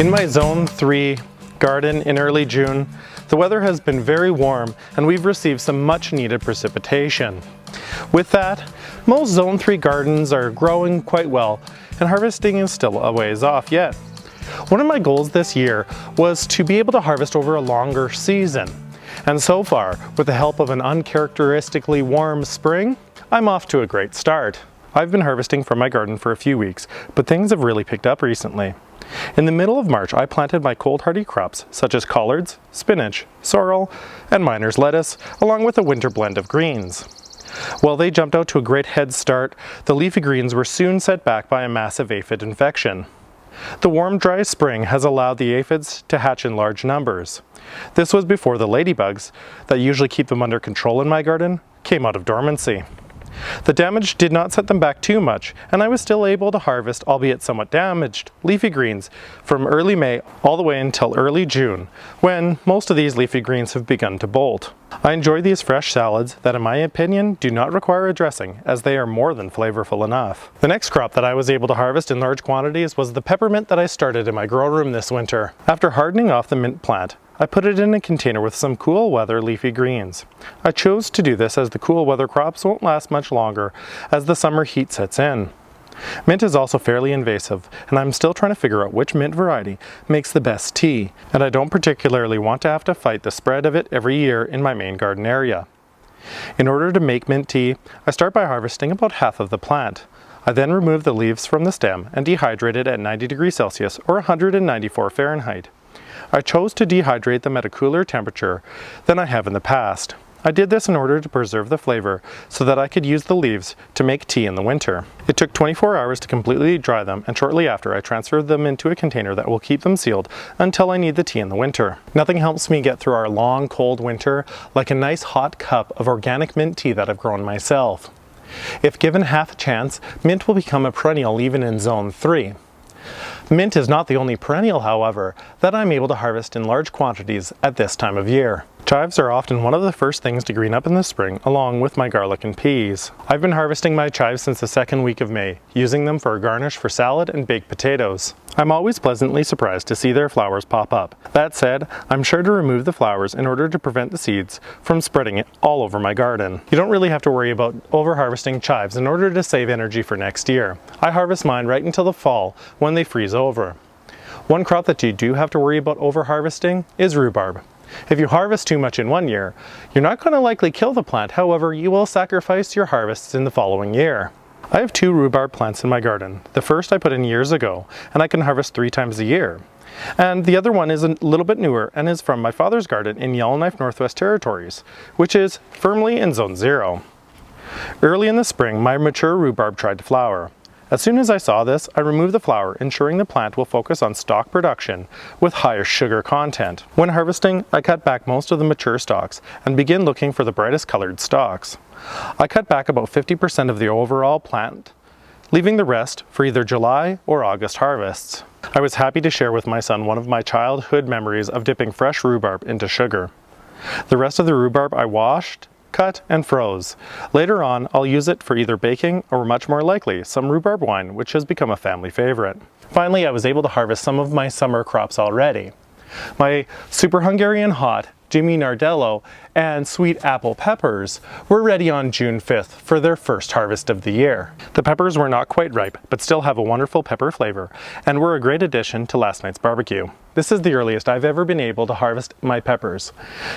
In my Zone 3 garden in early June, the weather has been very warm and we've received some much needed precipitation. With that, most Zone 3 gardens are growing quite well and harvesting is still a ways off yet. One of my goals this year was to be able to harvest over a longer season. And so far, with the help of an uncharacteristically warm spring, I'm off to a great start. I've been harvesting from my garden for a few weeks, but things have really picked up recently. In the middle of March, I planted my cold hardy crops such as collards, spinach, sorrel, and miner's lettuce, along with a winter blend of greens. While they jumped out to a great head start, the leafy greens were soon set back by a massive aphid infection. The warm, dry spring has allowed the aphids to hatch in large numbers. This was before the ladybugs, that usually keep them under control in my garden, came out of dormancy. The damage did not set them back too much, and I was still able to harvest, albeit somewhat damaged, leafy greens from early May all the way until early June, when most of these leafy greens have begun to bolt. I enjoy these fresh salads that in my opinion do not require a dressing, as they are more than flavorful enough. The next crop that I was able to harvest in large quantities was the peppermint that I started in my grow room this winter. After hardening off the mint plant, I put it in a container with some cool weather leafy greens. I chose to do this as the cool weather crops won't last much longer as the summer heat sets in. Mint is also fairly invasive, and I'm still trying to figure out which mint variety makes the best tea, and I don't particularly want to have to fight the spread of it every year in my main garden area. In order to make mint tea, I start by harvesting about half of the plant. I then remove the leaves from the stem and dehydrate it at 90 degrees Celsius or 194 Fahrenheit. I chose to dehydrate them at a cooler temperature than I have in the past. I did this in order to preserve the flavor so that I could use the leaves to make tea in the winter. It took 24 hours to completely dry them, and shortly after I transferred them into a container that will keep them sealed until I need the tea in the winter. Nothing helps me get through our long cold winter like a nice hot cup of organic mint tea that I've grown myself. If given half a chance, mint will become a perennial even in Zone 3. Mint is not the only perennial, however, that I'm able to harvest in large quantities at this time of year. Chives are often one of the first things to green up in the spring, along with my garlic and peas. I've been harvesting my chives since the second week of May, using them for a garnish for salad and baked potatoes. I'm always pleasantly surprised to see their flowers pop up. That said, I'm sure to remove the flowers in order to prevent the seeds from spreading all over my garden. You don't really have to worry about over-harvesting chives in order to save energy for next year. I harvest mine right until the fall when they freeze over. One crop that you do have to worry about over-harvesting is rhubarb. If you harvest too much in one year, you're not going to likely kill the plant, however, you will sacrifice your harvests in the following year. I have 2 rhubarb plants in my garden. The first I put in years ago, and I can harvest 3 times a year. And the other one is a little bit newer and is from my father's garden in Yellowknife, Northwest Territories, which is firmly in Zone 0. Early in the spring, my mature rhubarb tried to flower. As soon as I saw this, I removed the flower, ensuring the plant will focus on stalk production with higher sugar content. When harvesting, I cut back most of the mature stalks and begin looking for the brightest colored stalks. I cut back about 50% of the overall plant, leaving the rest for either July or August harvests. I was happy to share with my son one of my childhood memories of dipping fresh rhubarb into sugar. The rest of the rhubarb I washed, cut, and froze. Later on, I'll use it for either baking or, much more likely, some rhubarb wine, which has become a family favorite. Finally, I was able to harvest some of my summer crops already. My Super Hungarian Hot, Jimmy Nardello, and Sweet Apple peppers were ready on June 5th for their first harvest of the year. The peppers were not quite ripe, but still have a wonderful pepper flavor, and were a great addition to last night's barbecue. This is the earliest I've ever been able to harvest my peppers,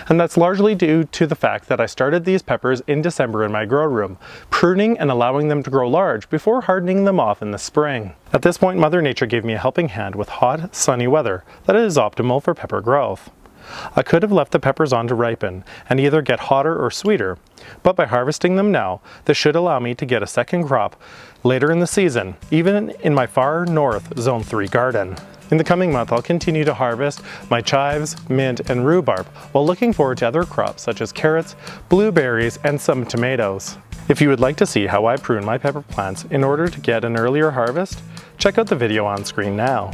and that's largely due to the fact that I started these peppers in December in my grow room, pruning and allowing them to grow large before hardening them off in the spring. At this point, Mother Nature gave me a helping hand with hot, sunny weather that is optimal for pepper growth. I could have left the peppers on to ripen and either get hotter or sweeter, but by harvesting them now, this should allow me to get a second crop later in the season, even in my far north Zone 3 garden. In the coming month, I'll continue to harvest my chives, mint, and rhubarb, while looking forward to other crops such as carrots, blueberries, and some tomatoes. If you would like to see how I prune my pepper plants in order to get an earlier harvest, check out the video on screen now.